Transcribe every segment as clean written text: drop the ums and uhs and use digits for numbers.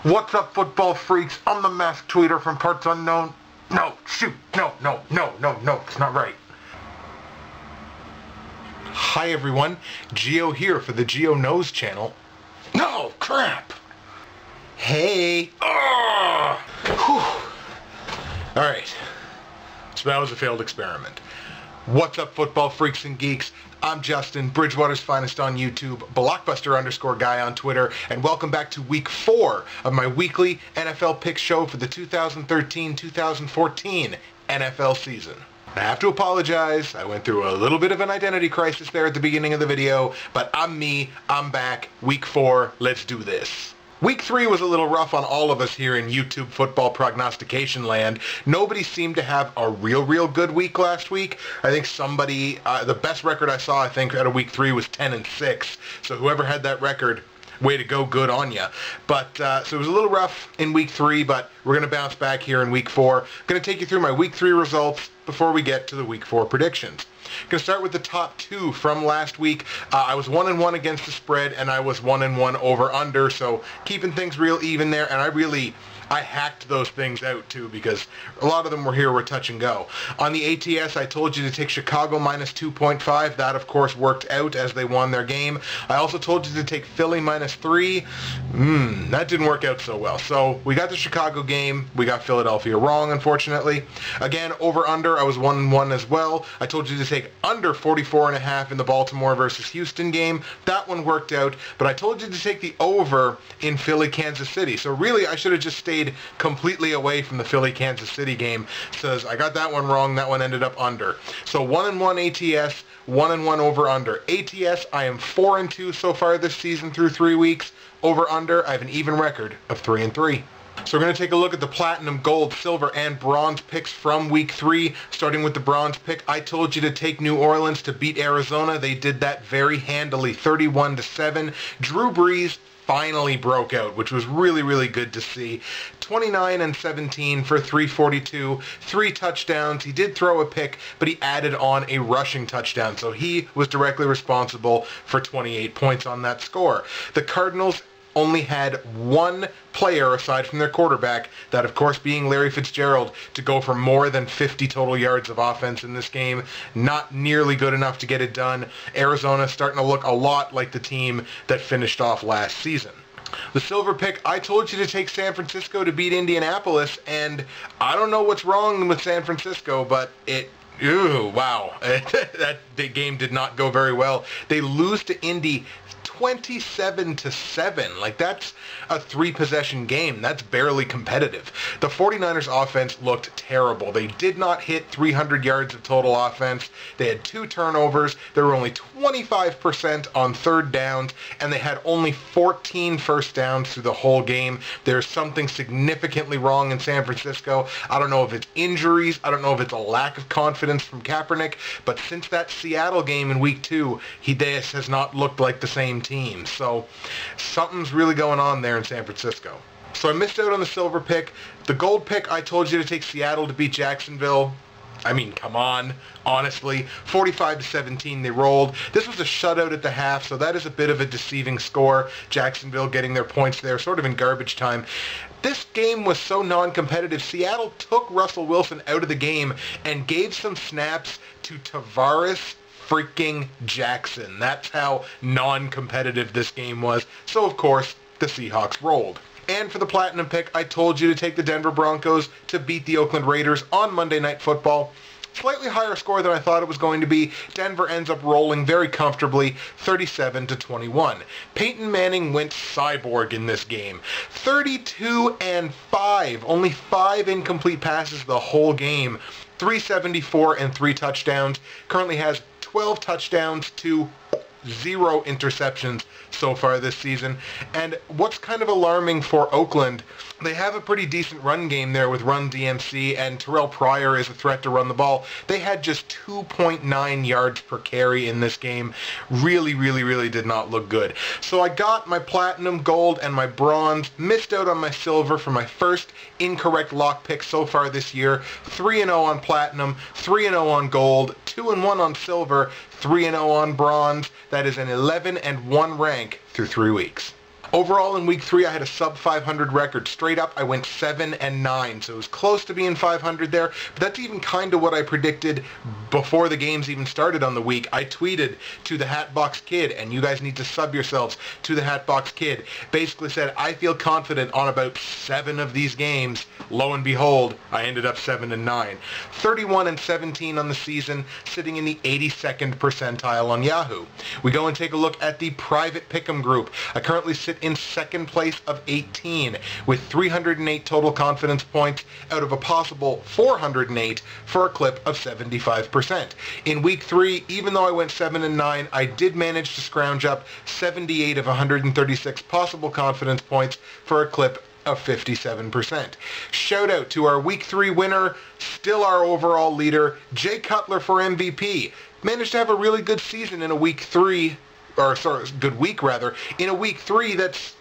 What's up, football freaks? I'm the masked tweeter from parts unknown. No, shoot, no, it's not right. Hi everyone, Geo here for the Geo Knows channel. No, crap! Hey! Alright, so that was a failed experiment. What's up, football freaks and geeks? I'm Justin, Bridgewater's finest on YouTube, Blockbuster_guy on Twitter, and welcome back to week 4 of my weekly NFL pick show for the 2013-2014 NFL season. I have to apologize, I went through a little bit of an identity crisis there at the beginning of the video, but I'm me, I'm back, week 4, let's do this. Week 3 was a little rough on all of us here in YouTube football prognostication land. Nobody seemed to have a real good week last week. I think somebody, the best record I saw, I think, out of week 3 was 10-6. So whoever had that record, way to go, good on ya. But, so it was a little rough in week 3, but we're going to bounce back here in week 4. I'm going to take you through my week 3 results before we get to the week 4 predictions. Going to start with the top 2 from last week. I was 1-1 against the spread, and I was 1-1 over under, so keeping things real even there, and I hacked those things out too because a lot of them were touch and go. On the ATS, I told you to take Chicago minus 2.5. That, of course, worked out as they won their game. I also told you to take Philly minus 3. That didn't work out so well. So we got the Chicago game. We got Philadelphia wrong, unfortunately. Again, over-under, I was 1-1 as well. I told you to take under 44.5 in the Baltimore versus Houston game. That one worked out. But I told you to take the over in Philly, Kansas City. So really, I should have just stayed completely away from the Philly-Kansas City game. Says I got that one wrong. That one ended up under. So 1-1 ATS, 1-1 over-under. ATS, I am 4-2 so far this season through 3 weeks. Over-under, I have an even record of 3-3. So we're going to take a look at the platinum, gold, silver, and bronze picks from week 3. Starting with the bronze pick, I told you to take New Orleans to beat Arizona. They did that very handily, 31-7. Drew Brees finally broke out, which was really good to see. 29-17 for 342, 3 touchdowns. He did throw a pick, but he added on a rushing touchdown, so he was directly responsible for 28 points on that score. The Cardinals only had one player aside from their quarterback, that of course being Larry Fitzgerald, to go for more than 50 total yards of offense in this game. Not nearly good enough to get it done. Arizona starting to look a lot like the team that finished off last season. The silver pick, I told you to take San Francisco to beat Indianapolis, and I don't know what's wrong with San Francisco, but wow. That game did not go very well. They lose to Indy 27-7. Like, that's a 3-possession game. That's barely competitive. The 49ers offense looked terrible. They did not hit 300 yards of total offense. They had 2 turnovers. They were only 25% on third downs, and they had only 14 first downs through the whole game. There's something significantly wrong in San Francisco. I don't know if it's injuries. I don't know if it's a lack of confidence from Kaepernick, but since that Seattle game in week 2, he has not looked like the same team. So something's really going on there in San Francisco. So I missed out on the silver pick. The gold pick, I told you to take Seattle to beat Jacksonville. I mean, come on, honestly. 45-17 they rolled. This was a shutout at the half, so that is a bit of a deceiving score. Jacksonville getting their points there, sort of in garbage time. This game was so non-competitive. Seattle took Russell Wilson out of the game and gave some snaps to Tavares freaking Jackson. That's how non-competitive this game was. So, of course, the Seahawks rolled. And for the platinum pick, I told you to take the Denver Broncos to beat the Oakland Raiders on Monday Night Football. Slightly higher score than I thought it was going to be. Denver ends up rolling very comfortably, 37-21. Peyton Manning went cyborg in this game. 32-5. Only 5 incomplete passes the whole game. 374 and 3 touchdowns. Currently has 12 touchdowns to 0 interceptions so far this season. And what's kind of alarming for Oakland, they have a pretty decent run game there with Run DMC, and Terrell Pryor is a threat to run the ball. They had just 2.9 yards per carry in this game. Really did not look good. So I got my platinum, gold, and my bronze. Missed out on my silver for my first incorrect lock pick so far this year. 3-0 on platinum, 3-0 on gold, 2-1 on silver, 3-0 on bronze. That is an 11-1 rank through 3 weeks. Overall in week 3, I had a sub 500 record. Straight up, I went 7-9, so it was close to being 500 there, but that's even kind of what I predicted before the games even started on the week. I tweeted to the Hatbox Kid, and you guys need to sub yourselves to the Hatbox Kid, basically said, I feel confident on about 7 of these games. Lo and behold, I ended up 7-9. 31-17 on the season, sitting in the 82nd percentile on Yahoo. We go and take a look at the private pick'em group. I currently sit in second place of 18 with 308 total confidence points out of a possible 408 for a clip of 75%. In week 3, even though I went 7-9, I did manage to scrounge up 78 of 136 possible confidence points for a clip of 57%. Shout out to our week 3 winner, still our overall leader, Jay Cutler for MVP. Managed to have a really good season in a week 3, or sorry, good week rather, in a week 3 that's,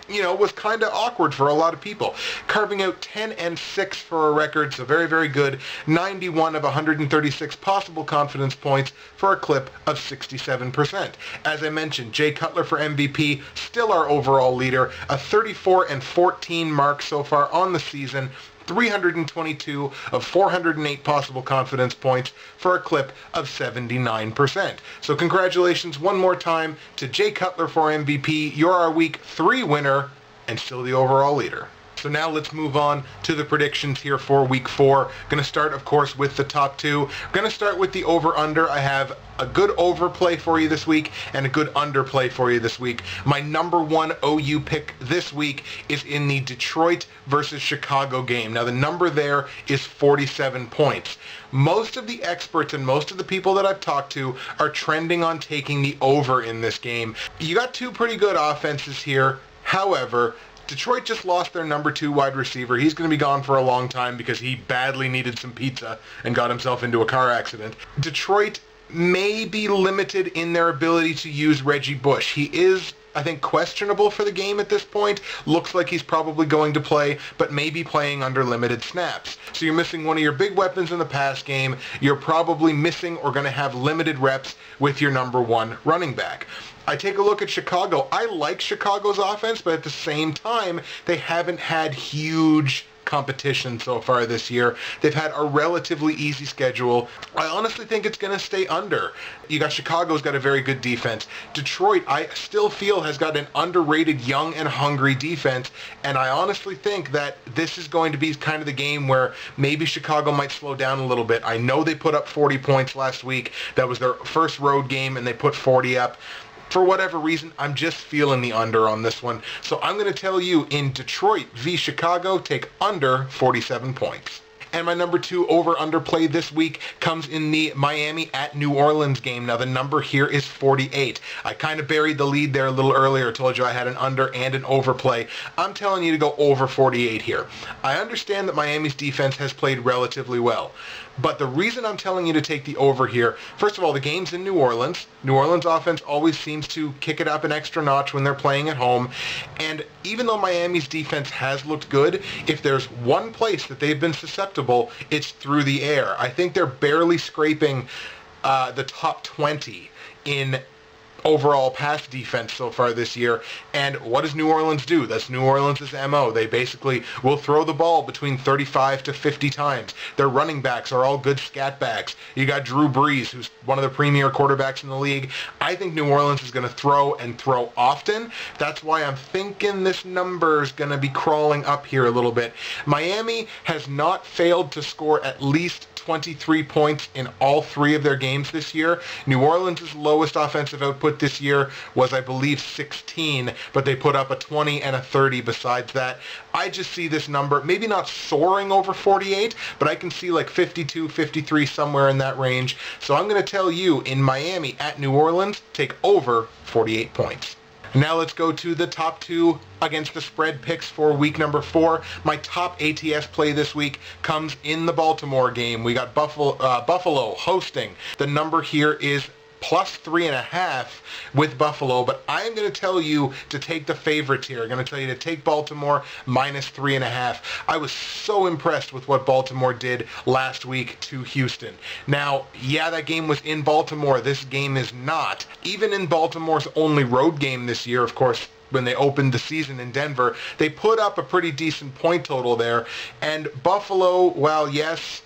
was kind of awkward for a lot of people. Carving out 10-6 for a record, so very, very good. 91 of 136 possible confidence points for a clip of 67%. As I mentioned, Jay Cutler for MVP, still our overall leader. A 34-14 mark so far on the season. 322 of 408 possible confidence points for a clip of 79%. So congratulations one more time to Jay Cutler for MVP. You're our week 3 winner and still the overall leader. So now let's move on to the predictions here for week 4. Going to start, of course, with the top 2. Going to start with the over-under. I have a good overplay for you this week and a good underplay for you this week. My number 1 OU pick this week is in the Detroit versus Chicago game. Now, the number there is 47 points. Most of the experts and most of the people that I've talked to are trending on taking the over in this game. You got 2 pretty good offenses here. However, Detroit just lost their number 2 wide receiver. He's going to be gone for a long time because he badly needed some pizza and got himself into a car accident. Detroit may be limited in their ability to use Reggie Bush. He is, I think, questionable for the game at this point. Looks like he's probably going to play, but may be playing under limited snaps. So you're missing one of your big weapons in the pass game. You're probably missing or going to have limited reps with your number 1 running back. I take a look at Chicago. I like Chicago's offense, but at the same time, they haven't had huge competition so far this year. They've had a relatively easy schedule. I honestly think it's going to stay under. You got Chicago's got a very good defense. Detroit, I still feel, has got an underrated, young and hungry defense, and I honestly think that this is going to be kind of the game where maybe Chicago might slow down a little bit. I know they put up 40 points last week. That was their first road game, and they put 40 up. For whatever reason, I'm just feeling the under on this one. So I'm going to tell you, in Detroit v. Chicago, take under 47 points. And my number 2 over-under play this week comes in the Miami at New Orleans game. Now, the number here is 48. I kind of buried the lead there a little earlier. Told you I had an under and an overplay. I'm telling you to go over 48 here. I understand that Miami's defense has played relatively well. But the reason I'm telling you to take the over here, first of all, the game's in New Orleans. New Orleans offense always seems to kick it up an extra notch when they're playing at home. And even though Miami's defense has looked good, if there's one place that they've been susceptible, it's through the air. I think they're barely scraping the top 20 in overall pass defense so far this year. And what does New Orleans do? That's New Orleans' MO. They basically will throw the ball between 35 to 50 times. Their running backs are all good scat backs. You got Drew Brees, who's one of the premier quarterbacks in the league. I think New Orleans is going to throw and throw often. That's why I'm thinking this number is going to be crawling up here a little bit. Miami has not failed to score at least 23 points in all 3 of their games this year. New Orleans' lowest offensive output this year was, I believe, 16, but they put up a 20 and a 30 besides that. I just see this number, maybe not soaring over 48, but I can see like 52, 53, somewhere in that range. So I'm going to tell you, in Miami at New Orleans, take over 48 points. Now let's go to the top 2 against the spread picks for week number 4. My top ATS play this week comes in the Baltimore game. We got Buffalo hosting. The number here is plus 3.5 with Buffalo, but I'm going to tell you to take the favorites here. I'm going to tell you to take Baltimore minus 3.5. I was so impressed with what Baltimore did last week to Houston. Now, yeah, that game was in Baltimore. This game is not. Even in Baltimore's only road game this year, of course, when they opened the season in Denver, they put up a pretty decent point total there. And Buffalo, well, yes,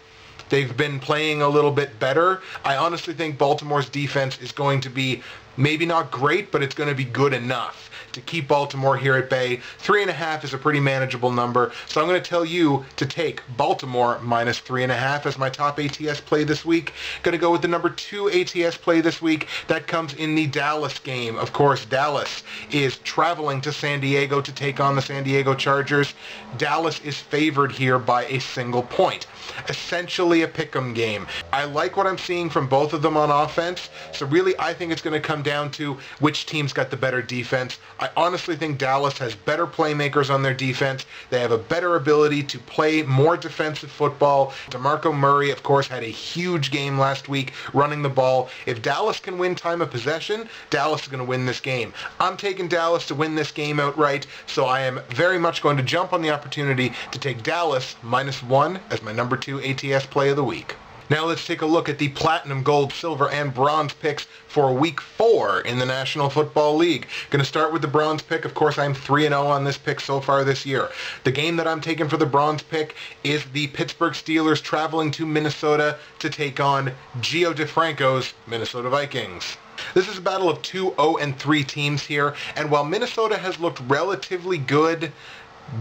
they've been playing a little bit better. I honestly think Baltimore's defense is going to be maybe not great, but it's going to be good enough to keep Baltimore here at bay. 3.5 is a pretty manageable number, so I'm going to tell you to take Baltimore minus 3.5 as my top ATS play this week. Going to go with the number 2 ATS play this week. That comes in the Dallas game. Of course, Dallas is traveling to San Diego to take on the San Diego Chargers. Dallas is favored here by a single point. Essentially a pick'em game. I like what I'm seeing from both of them on offense, so really I think it's going to come down to which team's got the better defense. I honestly think Dallas has better playmakers on their defense. They have a better ability to play more defensive football. DeMarco Murray, of course, had a huge game last week running the ball. If Dallas can win time of possession, Dallas is going to win this game. I'm taking Dallas to win this game outright, so I am very much going to jump on the opportunity to take Dallas minus 1 as my number 2 ATS play of the week. Now let's take a look at the platinum, gold, silver, and bronze picks for week 4 in the National Football League. Going to start with the bronze pick. Of course, I'm 3-0 on this pick so far this year. The game that I'm taking for the bronze pick is the Pittsburgh Steelers traveling to Minnesota to take on Gio DeFranco's Minnesota Vikings. This is a battle of 2 0-3 teams here, and while Minnesota has looked relatively good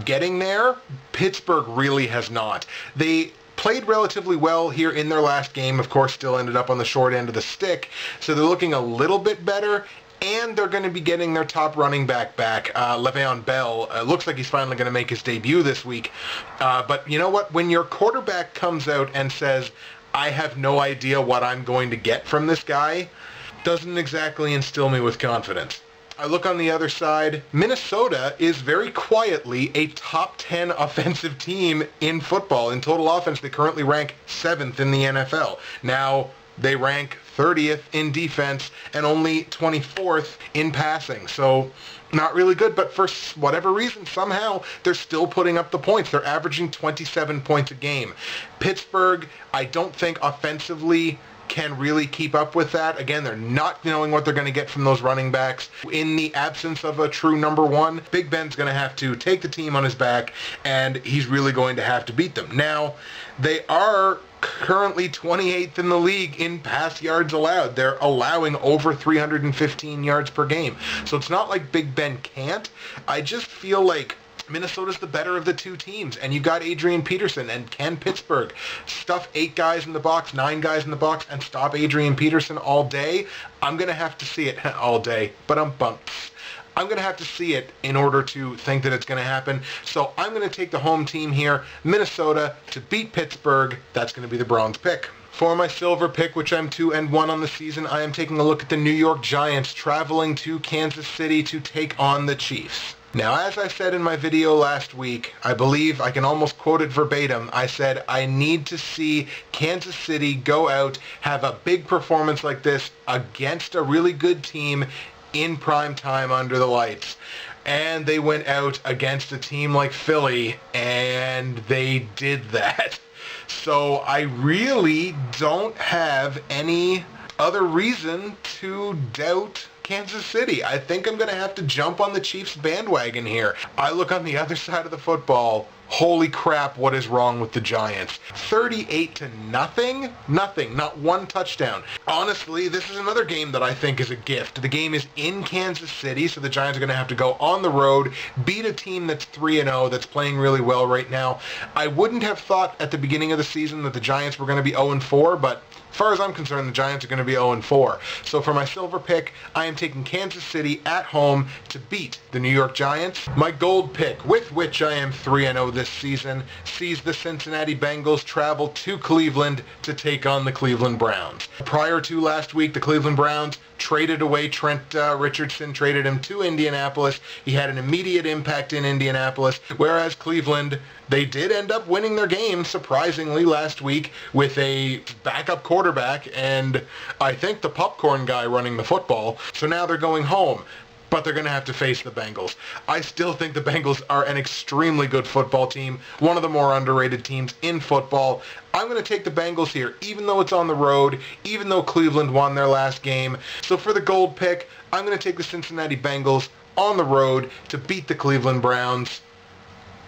getting there, Pittsburgh really has not. They played relatively well here in their last game, of course still ended up on the short end of the stick, so they're looking a little bit better, and they're going to be getting their top running back back. Le'Veon Bell, looks like he's finally going to make his debut this week, but you know what, when your quarterback comes out and says, I have no idea what I'm going to get from this guy, doesn't exactly instill me with confidence. I look on the other side. Minnesota is very quietly a top 10 offensive team in football. In total offense, they currently rank 7th in the NFL. Now, they rank 30th in defense and only 24th in passing. So, not really good, but for whatever reason, somehow, they're still putting up the points. They're averaging 27 points a game. Pittsburgh, I don't think offensively can really keep up with that. Again, they're not knowing what they're going to get from those running backs. In the absence of a true number 1, Big Ben's going to have to take the team on his back, and he's really going to have to beat them. Now, they are currently 28th in the league in pass yards allowed. They're allowing over 315 yards per game. So it's not like Big Ben can't. I just feel like Minnesota's the better of the two teams, and you got Adrian Peterson, and can Pittsburgh stuff 8 guys in the box, 9 guys in the box, and stop Adrian Peterson all day? I'm going to have to see it all day, but I'm bumped. I'm going to have to see it in order to think that it's going to happen. So I'm going to take the home team here, Minnesota, to beat Pittsburgh. That's going to be the bronze pick. For my silver pick, which I'm 2-1 on the season, I am taking a look at the New York Giants traveling to Kansas City to take on the Chiefs. Now, as I said in my video last week, I believe I can almost quote it verbatim. I said, I need to see Kansas City go out, have a big performance like this against a really good team in prime time under the lights. And they went out against a team like Philly, and they did that. So I really don't have any other reason to doubt Kansas City. I think I'm going to have to jump on the Chiefs bandwagon here. I look on the other side of the football. Holy crap, what is wrong with the Giants? 38-0? Nothing. Not one touchdown. Honestly, this is another game that I think is a gift. The game is in Kansas City, so the Giants are going to have to go on the road, beat a team that's 3-0, that's playing really well right now. I wouldn't have thought at the beginning of the season that the Giants were going to be 0-4, but as far as I'm concerned, the Giants are going to be 0-4. So for my silver pick, I am taking Kansas City at home to beat the New York Giants. My gold pick, with which I am 3-0 this season sees the Cincinnati Bengals travel to Cleveland to take on the Cleveland Browns. Prior to last week, the Cleveland Browns traded away Trent Richardson, traded him to Indianapolis. He had an immediate impact in Indianapolis, whereas Cleveland, they did end up winning their game, surprisingly, last week with a backup quarterback and I think the popcorn guy running the football. So now they're going home, but they're going to have to face the Bengals. I still think the Bengals are an extremely good football team, one of the more underrated teams in football. I'm going to take the Bengals here, even though it's on the road, even though Cleveland won their last game. So for the gold pick, I'm going to take the Cincinnati Bengals on the road to beat the Cleveland Browns.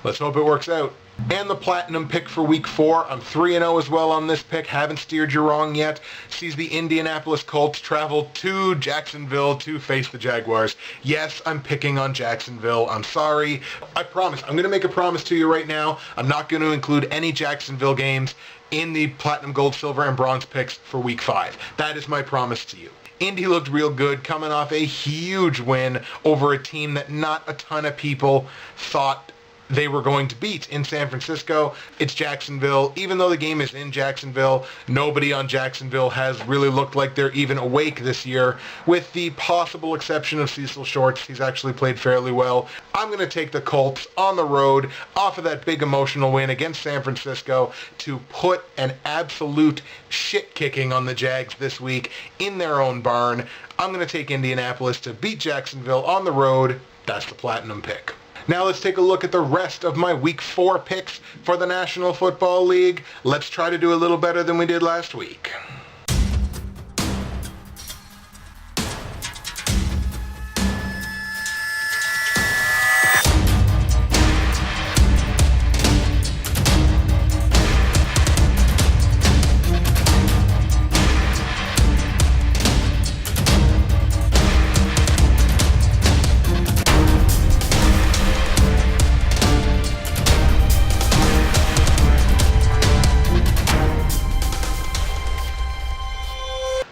Let's hope it works out. And the platinum pick for week 4. I'm 3-0 as well on this pick. Haven't steered you wrong yet. Sees the Indianapolis Colts travel to Jacksonville to face the Jaguars. Yes, I'm picking on Jacksonville. I'm sorry. I promise. I'm going to make a promise to you right now. I'm not going to include any Jacksonville games in the platinum, gold, silver, and bronze picks for week 5. That is my promise to you. Indy looked real good, coming off a huge win over a team that not a ton of people thought they were going to beat in San Francisco. It's Jacksonville. Even though the game is in Jacksonville, nobody on Jacksonville has really looked like they're even awake this year, with the possible exception of Cecil Shorts. He's actually played fairly well. I'm going to take the Colts on the road off of that big emotional win against San Francisco to put an absolute shit-kicking on the Jags this week in their own barn. I'm going to take Indianapolis to beat Jacksonville on the road. That's the platinum pick. Now let's take a look at the rest of my Week 4 picks for the National Football League. Let's try to do a little better than we did last week.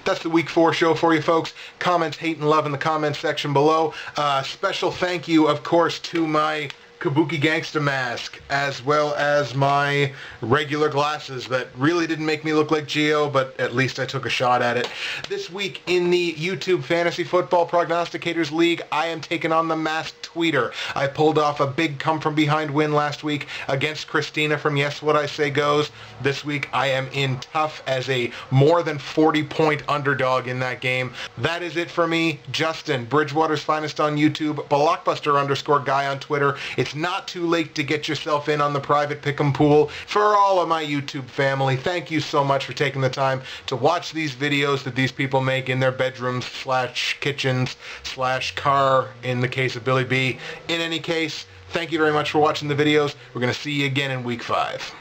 That's the Week 4 show for you folks. Comments, hate, and love in the comments section below. Special thank you, of course, to my Kabuki Gangsta mask, as well as my regular glasses that really didn't make me look like Geo, but at least I took a shot at it. This week in the YouTube Fantasy Football Prognosticators League, I am taking on the Masked Tweeter. I pulled off a big come-from-behind win last week against Christina from Yes What I Say Goes. This week I am in tough as a more than 40-point underdog in that game. That is it for me. Justin, Bridgewater's Finest on YouTube, Blockbuster_guy on Twitter. It's not too late to get yourself in on the private pick'em pool. For all of my YouTube family, thank you so much for taking the time to watch these videos that these people make in their bedrooms / kitchens / car in the case of Billy B. In any case, thank you very much for watching the videos. We're going to see you again in Week 5.